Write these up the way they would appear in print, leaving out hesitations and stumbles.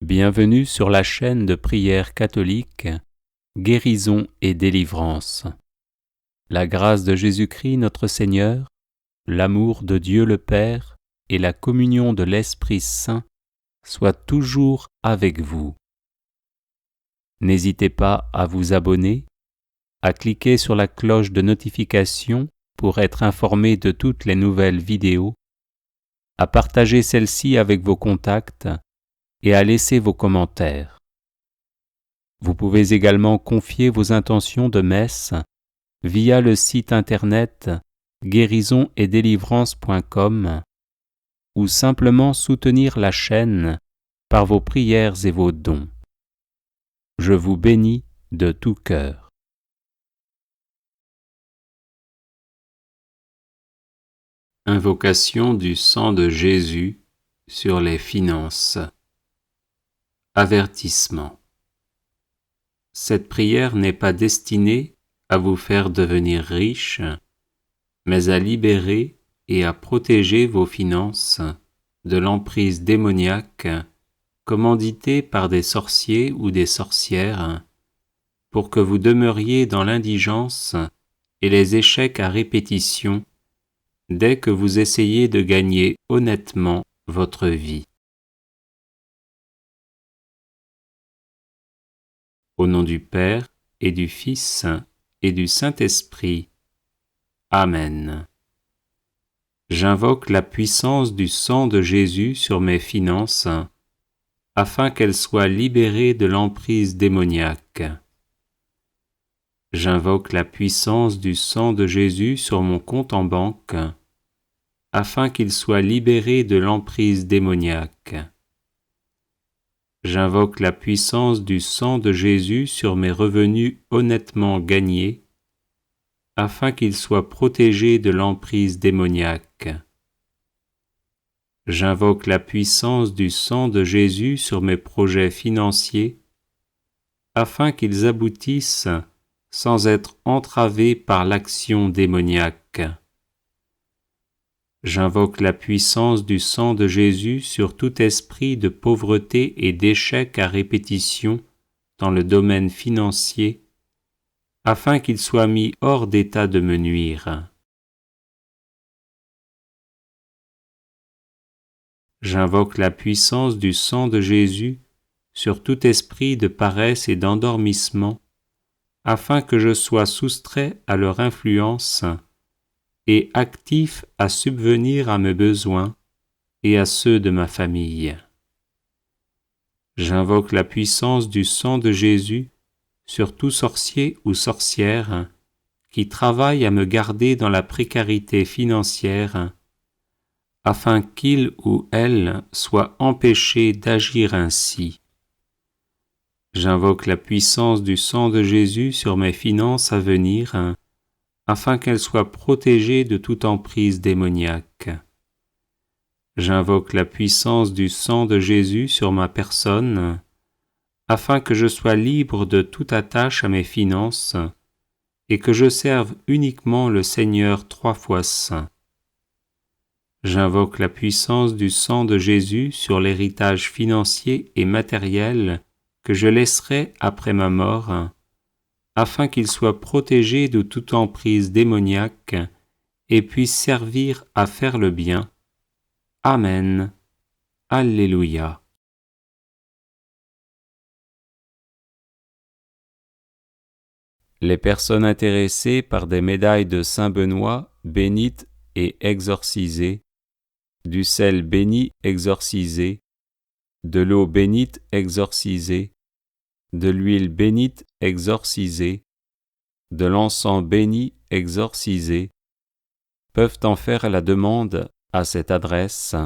Bienvenue sur la chaîne de prière catholique Guérison et délivrance. La grâce de Jésus-Christ notre Seigneur, l'amour de Dieu le Père et la communion de l'Esprit Saint soient toujours avec vous. N'hésitez pas à vous abonner, à cliquer sur la cloche de notification pour être informé de toutes les nouvelles vidéos, à partager celle-ci avec vos contacts et à laisser vos commentaires. Vous pouvez également confier vos intentions de messe via le site internet guérisonetdélivrance.com ou simplement soutenir la chaîne par vos prières et vos dons. Je vous bénis de tout cœur. Invocation du sang de Jésus sur les finances. Avertissement. Cette prière n'est pas destinée à vous faire devenir riche, mais à libérer et à protéger vos finances de l'emprise démoniaque commanditée par des sorciers ou des sorcières pour que vous demeuriez dans l'indigence et les échecs à répétition dès que vous essayez de gagner honnêtement votre vie. Au nom du Père et du Fils et du Saint-Esprit. Amen. J'invoque la puissance du sang de Jésus sur mes finances, afin qu'elles soient libérées de l'emprise démoniaque. J'invoque la puissance du sang de Jésus sur mon compte en banque, afin qu'il soit libéré de l'emprise démoniaque. J'invoque la puissance du sang de Jésus sur mes revenus honnêtement gagnés, afin qu'ils soient protégés de l'emprise démoniaque. J'invoque la puissance du sang de Jésus sur mes projets financiers, afin qu'ils aboutissent sans être entravés par l'action démoniaque. J'invoque la puissance du sang de Jésus sur tout esprit de pauvreté et d'échec à répétition dans le domaine financier, afin qu'il soit mis hors d'état de me nuire. J'invoque la puissance du sang de Jésus sur tout esprit de paresse et d'endormissement, afin que je sois soustrait à leur influence et actif à subvenir à mes besoins et à ceux de ma famille. J'invoque la puissance du sang de Jésus sur tout sorcier ou sorcière qui travaille à me garder dans la précarité financière, afin qu'il ou elle soit empêché d'agir ainsi. J'invoque la puissance du sang de Jésus sur mes finances à venir, afin qu'elles soient protégées de toute emprise démoniaque. J'invoque la puissance du sang de Jésus sur ma personne, afin que je sois libre de toute attache à mes finances et que je serve uniquement le Seigneur 3 fois saint. J'invoque la puissance du sang de Jésus sur l'héritage financier et matériel que je laisserai après ma mort, afin qu'il soit protégé de toute emprise démoniaque et puisse servir à faire le bien. Amen. Alléluia. Les personnes intéressées par des médailles de Saint Benoît bénites et exorcisées, du sel béni exorcisé, de l'eau bénite exorcisée, de l'huile bénite exorcisée, de l'encens béni exorcisé, peuvent en faire la demande à cette adresse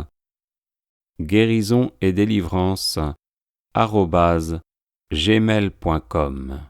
guérisonetdélivrance@gmail.com.